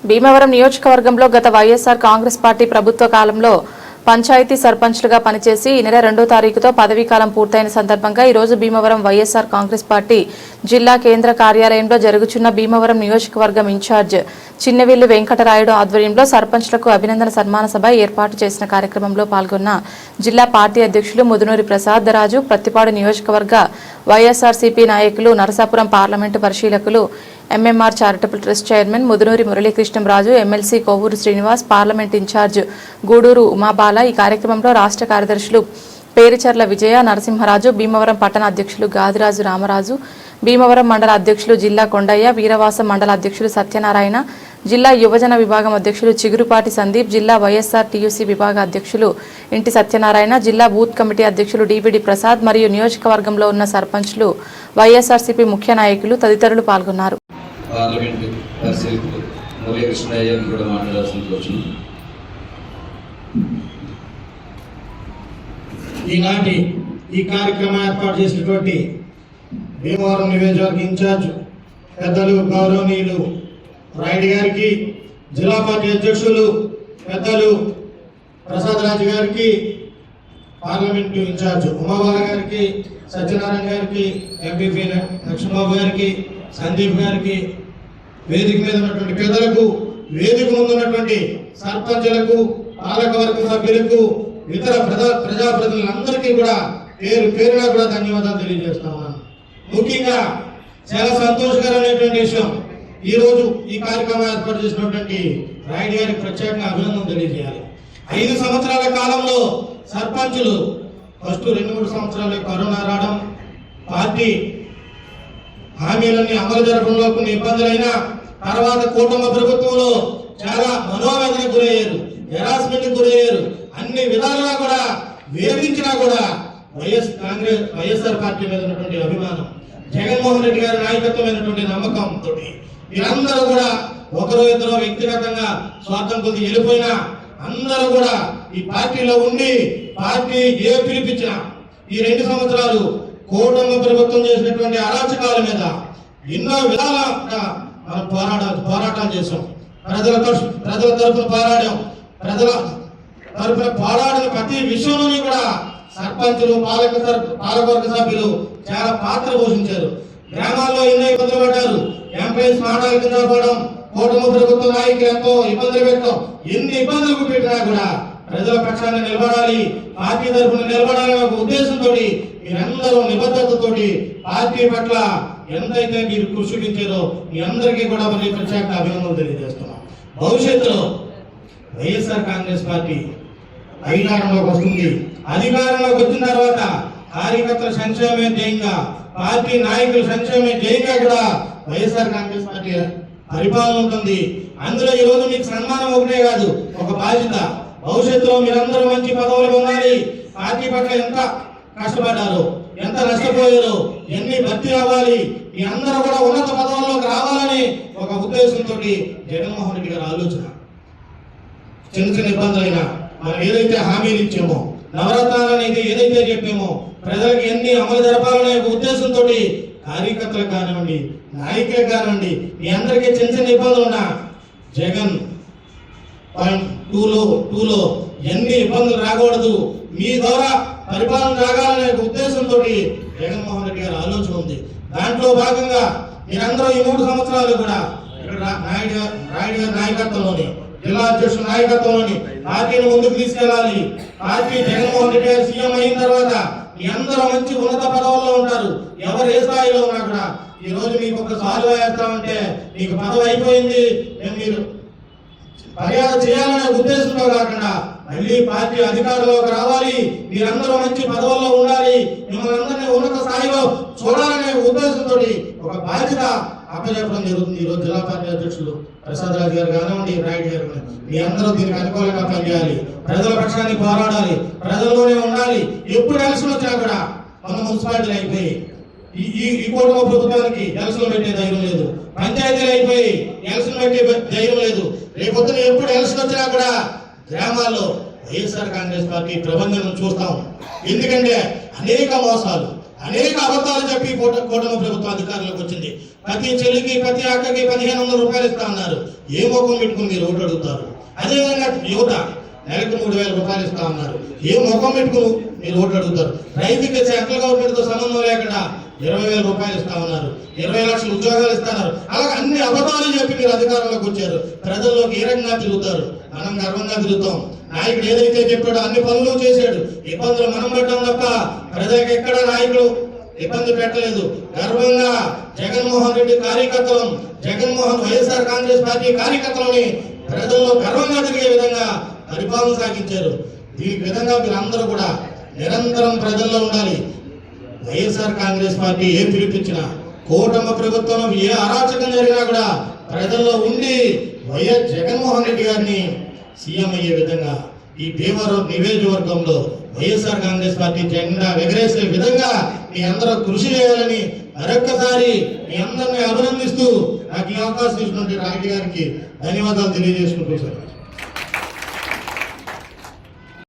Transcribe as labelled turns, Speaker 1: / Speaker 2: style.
Speaker 1: భీమవరం నియోజకవర్గంలో గత వైఎస్ఆర్ కాంగ్రెస్ పార్టీ ప్రభుత్వ కాలంలో పంచాయతీ సర్పంచ్లుగా పనిచేసి ఈ నెల 2వ తారీఖుతో పదవీకాలం పూర్తయిన సందర్భంగా ఈ రోజు భీమవరం వైఎస్ఆర్ కాంగ్రెస్ పార్టీ జిల్లా కేంద్ర కార్యాలయంలో జరుగుతున్న భీమవరం నియోజకవర్గం ఇన్ఛార్జ్ చిన్నవిల్లు వెంకటరాయుడు ఆధ్వర్యంలో సర్పంచ్లకు అభినందన సన్మాన సభ ఏర్పాటు చేసిన కార్యక్రమంలో పాల్గొన్న జిల్లా పార్టీ అధ్యక్షులు ముదునూరి ప్రసాద్ రాజు, ప్రత్తిపాడు నియోజకవర్గ వైఎస్ఆర్సీపీ నాయకులు, నరసాపురం పార్లమెంటు పరిశీలకులు, MMR charitable trust chairman Mudunuri Muralikrishnamraju, MLC Kovvuru Srinivas, parliament in charge Guduru Umabala, ఈ కార్యక్రమంలో రాష్ట్ర కార్యదర్శులు పేరిచర్ల విజయ, నరసింహరాజు, భీమవరం పట్టణ అధ్యక్షులు గాదిరాజు రామరాజు, భీమవరం మండల అధ్యక్షులు జిల్లా కొండయ్య, వీరవాసం మండల అధ్యక్షులు సత్యనారాయణ, జిల్లా యువజన విభాగం అధ్యక్షులు చిగురుపాటి సందీప్, జిల్లా వైఎస్ఆర్ టీయూసీ విభాగ అధ్యక్షులు ఇంటి సత్యనారాయణ, జిల్లా బూత్ కమిటీ అధ్యక్షులు డివిడి ప్రసాద్ మరియు నియోజకవర్గంలో ఉన్న సర్పంచ్లు, వైఎస్ఆర్సీపీ ముఖ్య నాయకులు తదితరులు పాల్గొన్నారు.
Speaker 2: పార్లమెంట్ పరిశీలకులు మురళీకృష్ణయ్య కూడా మాట్లాడాల్సిన కోరుచున్నాం.
Speaker 3: ఈనాటి ఈ కార్యక్రమం ఏర్పాటు చేసినటువంటి భీమవరం నియోజకవర్గ ఇన్ఛార్జ్ పెద్దలు గౌరవనీయులు రాయుడు గారికి, జిల్లా పార్టీ అధ్యక్షులు పెద్దలు ప్రసాద్ రాజు గారికి, పార్లమెంటు ఇన్ఛార్జ్ ఉమాబాల గారికి, సత్యనారాయణ గారికి, ఎంపీపీ లక్ష్మణబాబు గారికి, సందీప్ గారికి, వేదిక మీద ఉన్నటువంటి పెద్దలకు, వేదిక ముందు ఉన్నటువంటి సర్పంచులకు, పాలకవర్గ సభ్యులకు, ఇతర ప్రజాప్రతినిధులందరికీ కూడా పేరు పేరుగా కూడా ధన్యవాదాలు తెలియజేస్తా ఉన్నాను. ముఖ్యంగా చాలా సంతోషకరమైనటువంటి విషయం, ఈ రోజు ఈ కార్యక్రమం ఏర్పాటు చేసినటువంటి రాయుడు గారికి ప్రత్యేకంగా అభినందన తెలియజేయాలి. 5 సంవత్సరాల కాలంలో సర్పంచులు ఫస్ట్ 2-3 సంవత్సరాలు కరోనా రావడం, పార్టీ హామీలన్నీ అమలు జరపడంలో కొన్ని ఇబ్బందులైనా, తర్వాత కూటమి ప్రభుత్వంలో చాలా మనోవేదనకు గురయ్యారు, హెరాస్మెంట్ గురయ్యారు. అన్ని విధాలుగా కూడా వేధించినా కూడా వైఎస్ఆర్ పార్టీ మీద ఉన్నటువంటి అభిమానం, జగన్మోహన్ రెడ్డి గారి నాయకత్వమైనటువంటి నమ్మకంతో వీరందరూ కూడా ఒకరో ఇద్దరు వ్యక్తిగతంగా స్వార్థం కొద్ది వెళ్ళిపోయినా అందరూ కూడా ఈ పార్టీలో ఉండి పార్టీ ఏ పిలిపించినా ఈ 2 సంవత్సరాలు కూటమి ప్రభుత్వం చేసినటువంటి అరాచకాల మీద ఎన్నో విధాలుగా మనం పోరాటాలు చేసాం. ప్రజల తరఫున పోరాడాం. ప్రజల తరఫున పోరాడిన ప్రతి విషయంలోని కూడా సర్పంచులు, పాలకవర్గ సభ్యులు చాలా పాత్ర పోషించారు. గ్రామాల్లో ఎన్నో ఇబ్బందులు పడ్డారు. ఎంప్లాయీస్ మాటల కింద పడడం, కూటమి ప్రభుత్వ నాయకులు ఎంతో ఇబ్బందులు పెట్టడం, ఎన్ని ఇబ్బందులకు పెట్టినా కూడా ప్రజల పక్షాన్ని నిలబడాలి, పార్టీ తరఫున నిలబడాలనే ఒక ఉద్దేశంతో మీరందరూ నిబద్ధతతోటి పార్టీ పట్ల ఎంతైతే మీరు కృషి చూపించారో మీ అందరికీ కూడా మళ్ళీ ప్రత్యేక అభినందనలు తెలియజేస్తున్నాం. భవిష్యత్తులో వైఎస్ఆర్ కాంగ్రెస్ పార్టీ అధికారంలోకి వస్తుంది. అధికారంలోకి వచ్చిన తర్వాత కార్యకర్తల సంక్షేమే ధ్యేయంగా, పార్టీ నాయకుల సంక్షేమే ధ్యేయంగా కూడా వైఎస్ఆర్ కాంగ్రెస్ పార్టీ పరిపాలన ఉంటుంది. అందులో ఈ రోజు మీకు సన్మానం ఒకటే కాదు, ఒక బాధ్యత. భవిష్యత్తులో మీరందరూ మంచి పదవులు పొందాలి. పార్టీ పట్ల ఎంత కష్టపడ్డారు, ఎంత నష్టపోయారు, ఎన్ని భర్తీ అవ్వాలి, మీ అందరూ కూడా ఉన్నత పదవుల్లోకి రావాలని ఒక ఉద్దేశంతో జగన్మోహన్ రెడ్డి గారి ఆలోచన. చిన్న ఇబ్బందులైనా మనం ఏదైతే హామీలు ఇచ్చామో, నవరత్నాలు అనేది ఏదైతే చెప్పామో, ప్రజలకు ఎన్ని అమలు జరపాలనే ఉద్దేశంతో కార్యకర్తలకు కానివ్వండి, నాయకులకు కానివ్వండి, మీ అందరికీ చిన్న ఇబ్బందులు ఉన్నా జగన్ 2లో ఎన్ని ఇబ్బందులు రాకూడదు, మీ ద్వారా పరిపాలన రాగాలనే ఉద్దేశంతో జగన్మోహన్ రెడ్డి గారి ఆలోచన ఉంది. దాంట్లో భాగంగా మీరందరూ ఈ 3 సంవత్సరాలు కూడా రాయుడు గారి నాయకత్వంలోని, జిల్లా అధ్యక్షుల నాయకత్వంలోని పార్టీని ముందుకు తీసుకెళ్లాలి. పార్టీ జగన్మోహన్ రెడ్డి గారు సీఎం అయిన తర్వాత మీ అందరూ మంచి ఉన్నత పదవుల్లో ఉంటారు. ఎవరు ఏ స్థాయిలో ఉన్నా కూడా ఈ రోజు మీకు ఒక సాల్వ్ వేస్తామంటే మీకు పదవి అయిపోయింది, మీరు మర్యాద చేయాలనే ఉద్దేశంతో కాకుండా మళ్ళీ పార్టీ అధికారంలోకి రావాలి, మీరందరూ మంచి పదవుల్లో ఉండాలి, మిమ్మల్ని అందరినీ ఉన్నత స్థాయిలో చూడాలనే ఉద్దేశంతో ఒక బాధ్యత అప్పచెప్పడం జరుగుతుంది. ఈరోజు జిల్లా పార్టీ అధ్యక్షులు ప్రసాద్ రాజు గారు కానివ్వండి, రాయుడు గారు, మీ అందరూ దీనికి అనుకూలంగా పనిచేయాలి, ప్రజల పక్షాన్ని పోరాడాలి, ప్రజల్లోనే ఉండాలి. ఎప్పుడు ఎలక్షన్ వచ్చినా కూడా మన మున్సిపాలిటీలు అయిపోయి ఈ కూటమి ప్రభుత్వానికి ఎలక్షన్ పెట్టే ధైర్యం లేదు, పంచాయతీలు అయిపోయి ఎలక్షన్ పెట్టే ధైర్యం లేదు. రేపొద్దున ఎప్పుడు ఎలక్షన్ వచ్చినా కూడా గ్రామాల్లో వైఎస్ఆర్ కాంగ్రెస్ పార్టీ ప్రబంధనం చూస్తాం. ఎందుకంటే అనేక మోసాలు, అనేక అబద్ధాలు చెప్పి కూటమి ప్రభుత్వం అధికారంలోకి వచ్చింది. ప్రతి చెల్లికి, ప్రతి అక్కకి 1500 రూపాయలు ఇస్తా అన్నారు. ఏ ముఖం పెట్టుకుని మీరు ఓటు అడుగుతారు? అదేవిధంగా యువత నెలకు 3,000 రూపాయలు ఇస్తా ఉన్నారు. ఏ ముఖం పెట్టుకుని మీరు ఓటు అడుగుతారు? రైతుకి సెంట్రల్ గవర్నమెంట్ తో సంబంధం లేకుండా 20,000 రూపాయలు ఇస్తా ఉన్నారు. 20 లక్షల ఉద్యోగాలు ఇస్తున్నారు. అలాగే అన్ని అబద్ధాలు చెప్పి మీరు అధికారంలోకి వచ్చారు. ప్రజల్లోకి ఏ రకంగా తిరుగుతారు? మనం గర్వంగా తిరుగుతాం. నాయకుడు ఏదైతే చెప్పాడో అన్ని పనులు చేశాడు. ఇబ్బందులు మనం పెట్టాం తప్ప ప్రజలకు ఎక్కడ నాయకుడు ఇబ్బంది పెట్టలేదు. గర్వంగా జగన్మోహన్ రెడ్డి కార్యకర్తలు, జగన్మోహన్ వైఎస్ఆర్ కాంగ్రెస్ పార్టీ కార్యకర్తలని ప్రజల్లో గర్వంగా తిరిగే విధంగా పరిపాలన సాగించారు. దీనికి విధంగా మీరందరూ కూడా నిరంతరం ప్రజల్లో ఉండాలి. వైఎస్ఆర్ కాంగ్రెస్ పార్టీ ఏ పిలిపించినా, కూటమి ప్రభుత్వం ఏ అరాచకం జరిగినా కూడా ప్రజల్లో ఉండి వైఎస్ జగన్మోహన్ రెడ్డి గారిని సీఎం అయ్యే విధంగా ఈ భీమవరం నియోజకవర్గంలో వైఎస్ఆర్ కాంగ్రెస్ పార్టీ జెండా ఎగరేసే విధంగా మీ అందరూ కృషి చేయాలని మరొక్కసారి మీ అందరినీ అభినందిస్తూ నాకు ఈ అవకాశం ఇచ్చినటువంటి రాయుడు గారికి ధన్యవాదాలు తెలియజేసుకుంటున్నాను.